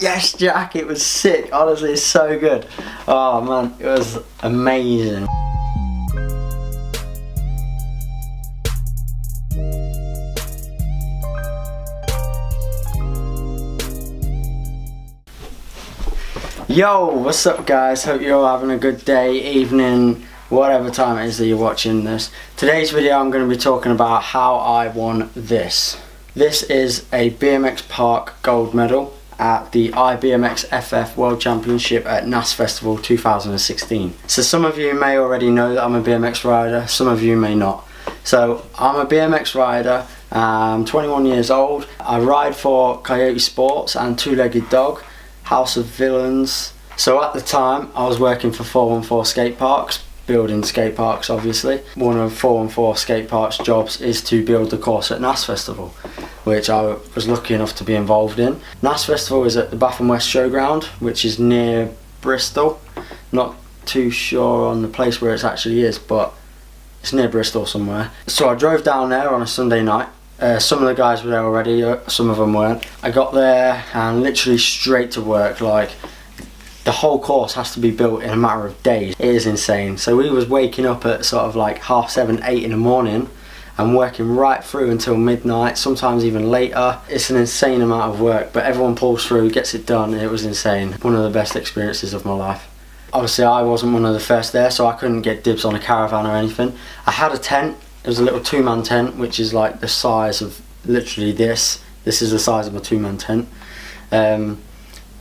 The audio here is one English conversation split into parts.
Yes, Jack, it was sick. Honestly, it's so good. Oh man, it was amazing. Yo, what's up guys? Hope you're all having a good day, evening, whatever time it is that you're watching this. Today's video I'm going to be talking about how I won this. This is a BMX Park gold medal at the IBMXFF World Championship at NASS Festival 2016. So some of you may already know that I'm a BMX rider, some of you may not. So I'm a BMX rider, I'm 21 years old. I ride for Coyote Sports and Two Legged Dog, House of Villains. So at the time I was working for 414 skate parks, building skate parks obviously. One of 414 skate parks jobs is to build the course at NASS Festival, which I was lucky enough to be involved in. NASS Festival is at the Bath and West Showground, which is near Bristol. Not too sure on the place where it actually is, but it's near Bristol somewhere. So I drove down there on a Sunday night. Some of the guys were there already, some of them weren't. I got there and literally straight to work. Like, the whole course has to be built in a matter of days. It is insane. So we was waking up at sort of like 7:30, 8 in the morning and working right through until midnight, sometimes even later. It's an insane amount of work, but everyone pulls through, gets it done. It was insane. One of the best experiences of my life. Obviously I wasn't one of the first there, so I couldn't get dibs on a caravan or anything. I had a tent. It was a little two-man tent, which is like the size of literally this. This is the size of a two-man tent.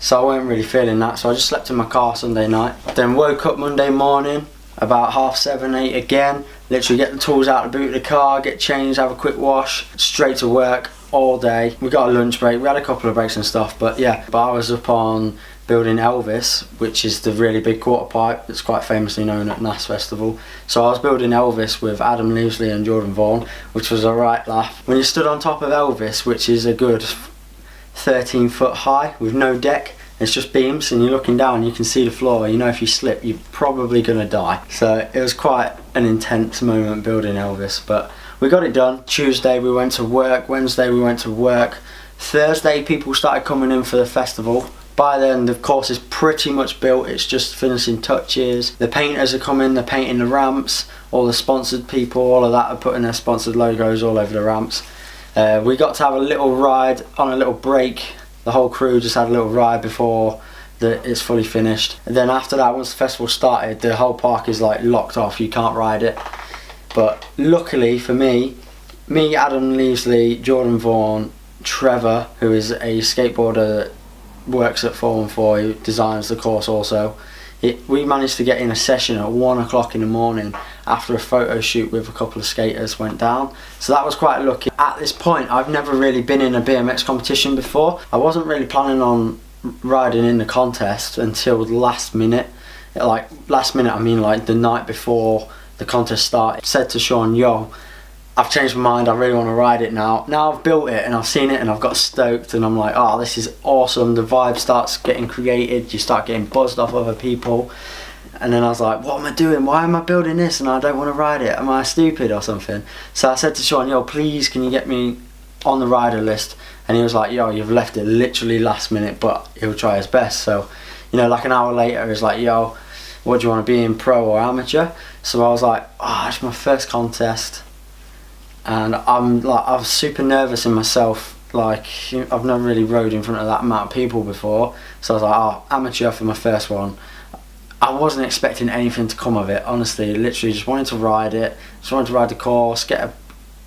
So I wasn't really feeling that, so I just slept in my car Sunday night. Then woke up Monday morning, about 7:30, 8 again. Literally get the tools out of the boot of the car, get changed, have a quick wash, straight to work all day. We got a lunch break, we had a couple of breaks and stuff, but yeah. But I was up on building Elvis, which is the really big quarter pipe that's quite famously known at NASS Festival. So I was building Elvis with Adam Leasley and Jordan Vaughan, which was a right laugh. When you stood on top of Elvis, which is a good 13 foot high with no deck, it's just beams and you're looking down, you can see the floor. You know, if you slip you're probably gonna die. So it was quite an intense moment building Elvis, but we got it done. Tuesday we went to work, Wednesday we went to work, Thursday people started coming in for the festival. By then the course is pretty much built, it's just finishing touches. The painters are coming, they're painting the ramps, all the sponsored people, all of that are putting their sponsored logos all over the ramps. We got to have a little ride on a little break. The whole crew just had a little ride before it's fully finished. And then after that, once the festival started, the whole park is like locked off, you can't ride it. But luckily for me, Adam Leasley, Jordan Vaughan, Trevor, who is a skateboarder that works at 414, who designs the course also, we managed to get in a session at 1 o'clock in the morning after a photo shoot with a couple of skaters went down. So that was quite lucky. At this point I've never really been in a BMX competition before. I wasn't really planning on riding in the contest until the last minute. Like last minute I mean like the night before the contest started. I said to Sean, yo, I've changed my mind, I really want to ride it now. Now I've built it and I've seen it and I've got stoked and I'm like, oh, this is awesome. The vibe starts getting created, you start getting buzzed off other people. And then I was like, what am I doing? Why am I building this and I don't want to ride it? Am I stupid or something? So I said to Sean, yo, please can you get me on the rider list? And he was like, yo, you've left it literally last minute, but he'll try his best. So, you know, like an hour later, he's like, yo, what do you want to be in, pro or amateur? So I was like, oh, it's my first contest. And I was super nervous in myself. Like, I've never really rode in front of that amount of people before. So I was like, oh, amateur for my first one. I wasn't expecting anything to come of it, honestly. Literally just wanted to ride it, just wanted to ride the course, get a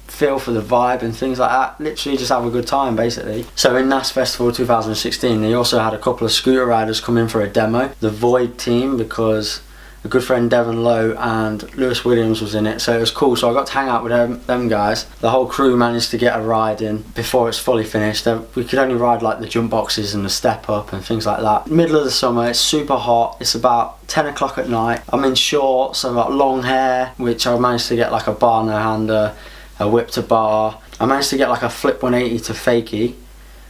feel for the vibe and things like that. Literally just have a good time, basically. So in NASS Festival 2016, they also had a couple of scooter riders come in for a demo. The Void team, because a good friend Devon Lowe and Lewis Williams was in it, so it was cool. So I got to hang out with them guys. The whole crew managed to get a ride in before it's fully finished. We could only ride like the jump boxes and the step up and things like that. Middle of the summer, it's super hot. It's about 10 o'clock at night. I'm in shorts, I've got long hair, which I managed to get like a bar no hander, a whip to bar. I managed to get like a flip 180 to fakie,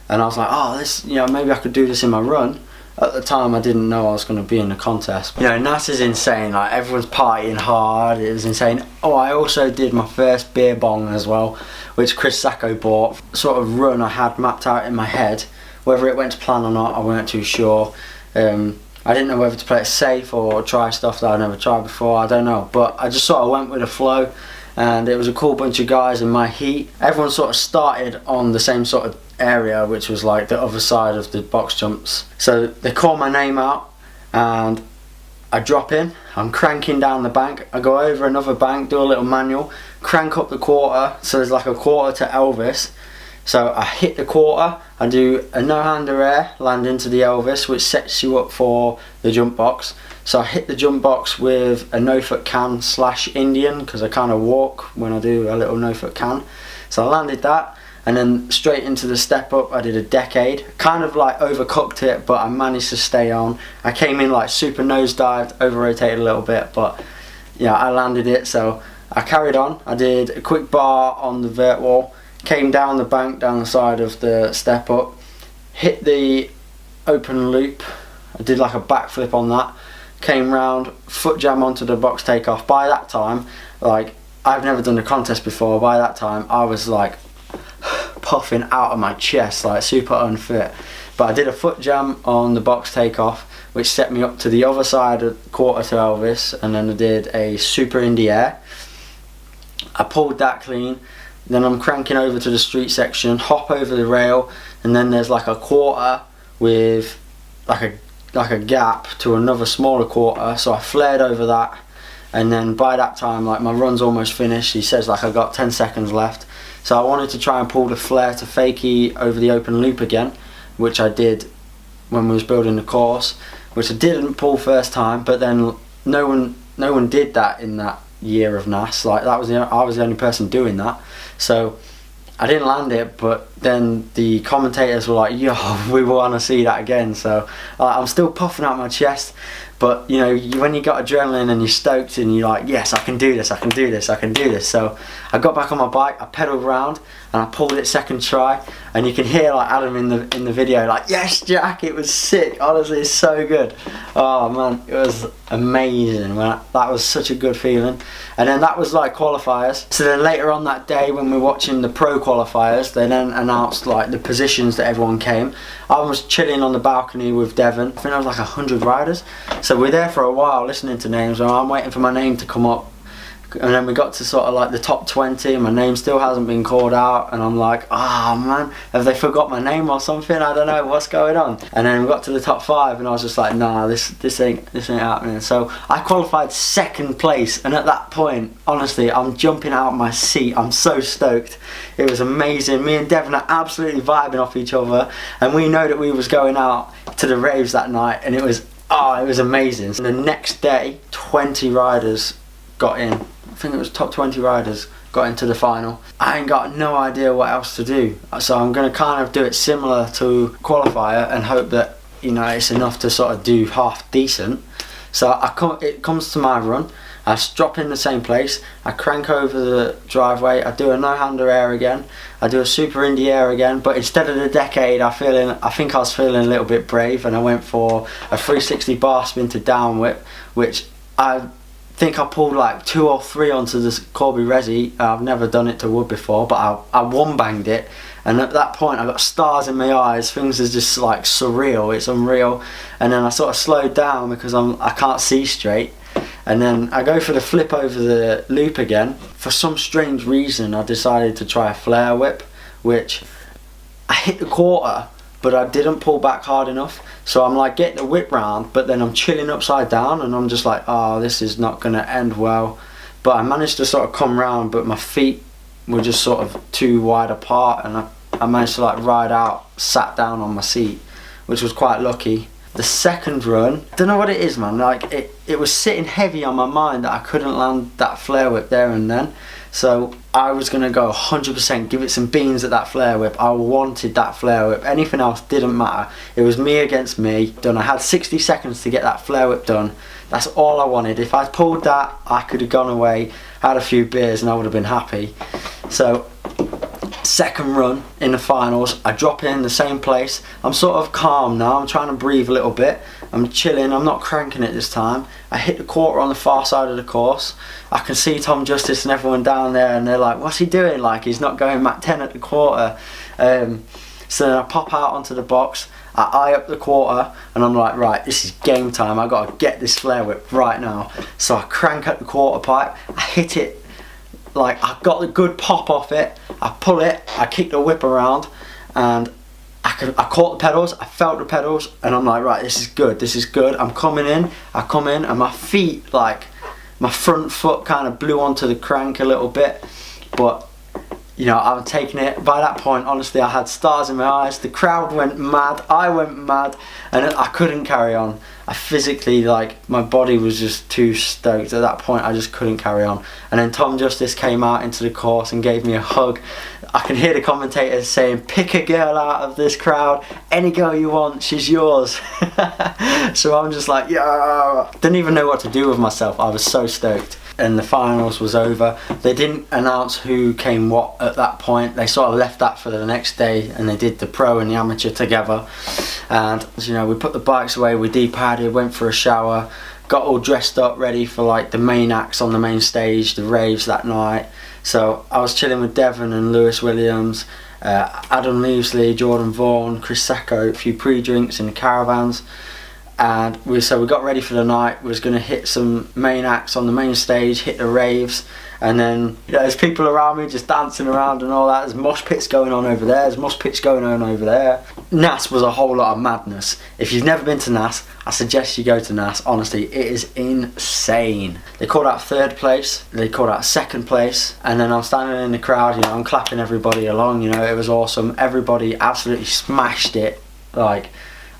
and I was like, oh, this, you know, maybe I could do this in my run. At the time I didn't know I was going to be in the contest. You know, NASS is insane, like everyone's partying hard, it was insane. Oh, I also did my first beer bong as well, which Chris Sacco bought. Sort of run I had mapped out in my head Whether it went to plan or not, I weren't too sure. I didn't know whether to play it safe or try stuff that I'd never tried before, I don't know. But I just sort of went with the flow, and it was a cool bunch of guys in my heat. Everyone sort of started on the same sort of area, which was like the other side of the box jumps. So they call my name out, and I drop in, I'm cranking down the bank, I go over another bank, do a little manual, crank up the quarter, so there's like a quarter to Elvis. So I hit the quarter, I do a no-hander air, land into the Elvis, which sets you up for the jump box. So I hit the jump box with a no-foot can / Indian, because I kind of walk when I do a little no-foot can. So I landed that, and then straight into the step up, I did a decade. Kind of like overcooked it, but I managed to stay on. I came in like super nosedived, over-rotated a little bit, but yeah, I landed it. So I carried on, I did a quick bar on the vert wall, came down the bank, down the side of the step up, hit the open loop, I did like a backflip on that, came round, foot jam onto the box takeoff. By that time, like, I've never done a contest before, by that time I was like puffing out of my chest, like super unfit. But I did a foot jam on the box takeoff, which set me up to the other side of quarter to Elvis, and then I did a super in the air. I pulled that clean. Then I'm cranking over to the street section, hop over the rail, and then there's like a quarter with like a gap to another smaller quarter. So I flared over that, and then by that time, like, my run's almost finished. He says like I got 10 seconds left. So I wanted to try and pull the flare to fakie over the open loop again, which I did when we was building the course, which I didn't pull first time. But then no one did that in that year of NASS. Like, I was the only person doing that. So I didn't land it, but then the commentators were like, yo, we want to see that again. So I'm still puffing out my chest, but you know, when you got adrenaline and you're stoked and you're like, yes, I can do this, I can do this, I can do this. So I got back on my bike, I pedalled around, and I pulled it second try, and you can hear like Adam in the video like, yes Jack, it was sick, honestly, it's so good. Oh man, it was amazing, man. That was such a good feeling. And then that was like qualifiers. So then later on that day, when we were watching the pro qualifiers, they then announced like the positions that everyone came. I was chilling on the balcony with Devon. I think there was like 100 riders. So we're there for a while listening to names, and I'm waiting for my name to come up. And then we got to sort of like the top 20, and my name still hasn't been called out, and I'm like, oh man, have they forgot my name or something? I don't know what's going on. And then we got to the top 5, and I was just like, nah, this ain't happening. So I qualified second place, and at that point, honestly, I'm jumping out of my seat. I'm so stoked. It was amazing. Me and Devon are absolutely vibing off each other, and we know that we was going out to the raves that night, and it was amazing. And the next day, 20 riders got in. I think it was top 20 riders got into the final. I ain't got no idea what else to do, so I'm going to kind of do it similar to qualifier and hope that, you know, it's enough to sort of do half decent. So it comes to my run, I drop in the same place, I crank over the driveway, I do a no-hander air again, I do a super in the air again, but instead of the decade, I think I was feeling a little bit brave, and I went for a 360 bar spin to down whip, which I think I pulled like 2 or 3 onto this Corby Resi. I've never done it to wood before, but I one banged it, and at that point I got stars in my eyes. Things are just like surreal, it's unreal. And then I sort of slowed down because I can't see straight, and then I go for the flip over the loop again. For some strange reason I decided to try a flare whip, which I hit the quarter, but I didn't pull back hard enough. So I'm like getting the whip round, but then I'm chilling upside down, and I'm just like, oh, this is not going to end well. But I managed to sort of come round, but my feet were just sort of too wide apart, and I managed to like ride out, sat down on my seat, which was quite lucky. The second run, don't know what it is, man, like it was sitting heavy on my mind that I couldn't land that flare whip there and then. So I was going to go 100%, give it some beans at that flare whip. I wanted that flare whip. Anything else didn't matter. It was me against me. Done. I had 60 seconds to get that flare whip done. That's all I wanted. If I pulled that, I could have gone away, had a few beers, and I would have been happy. So second run in the finals, I drop in the same place. I'm sort of calm now, I'm trying to breathe a little bit, I'm chilling, I'm not cranking it this time. I hit the quarter on the far side of the course. I can see Tom Justice and everyone down there, and they're like, what's he doing? Like, he's not going Mach 10 at the quarter. So then I pop out onto the box, I eye up the quarter, and I'm like, right, this is game time. I got to get this flare whip right now. So I crank up the quarter pipe, I hit it, like I got the good pop off it, I pull it, I kick the whip around, and I caught the pedals, I felt the pedals, and I'm like, right, this is good, I'm coming in, I come in, and my feet, like, my front foot kind of blew onto the crank a little bit, but, you know, I was taking it. By that point, honestly, I had stars in my eyes, the crowd went mad, I went mad, and I couldn't carry on. I physically, like, my body was just too stoked. At that point, I just couldn't carry on. And then Tom Justice came out into the course and gave me a hug. I can hear the commentators saying, pick a girl out of this crowd, any girl you want, she's yours. So I'm just like, yeah, didn't even know what to do with myself. I was so stoked. And the finals was over. They didn't announce who came what at that point. They sort of left that for the next day, and they did the pro and the amateur together. And, you know, we put the bikes away, we de-padded, went for a shower, got all dressed up, ready for like the main acts on the main stage, the raves that night. So I was chilling with Devon and Lewis Williams, Adam Leavesley, Jordan Vaughan, Chris Sacco, a few pre-drinks in the caravans. And we got ready for the night. We was going to hit some main acts on the main stage, hit the raves, and then, you know, there's people around me just dancing around and all that. There's mosh pits going on over there, there's mosh pits going on over there. NASS was a whole lot of madness. If you've never been to NASS, I suggest you go to NASS. Honestly, it is insane. They called out third place, they called out second place, and then I'm standing in the crowd, you know, I'm clapping everybody along, you know, it was awesome. Everybody absolutely smashed it. Like,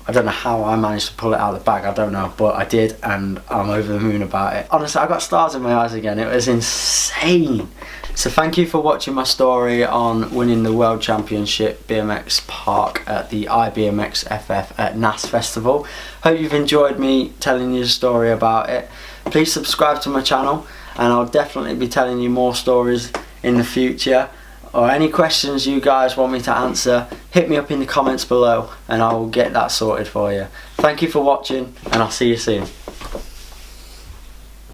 I don't know how I managed to pull it out of the bag, I don't know, but I did, and I'm over the moon about it. Honestly, I got stars in my eyes again, it was insane. So thank you for watching my story on winning the World Championship BMX Park at the IBMXFF at NASS Festival. Hope you've enjoyed me telling you the story about it. Please subscribe to my channel, and I'll definitely be telling you more stories in the future. Or any questions you guys want me to answer, hit me up in the comments below and I will get that sorted for you. Thank you for watching, and I'll see you soon.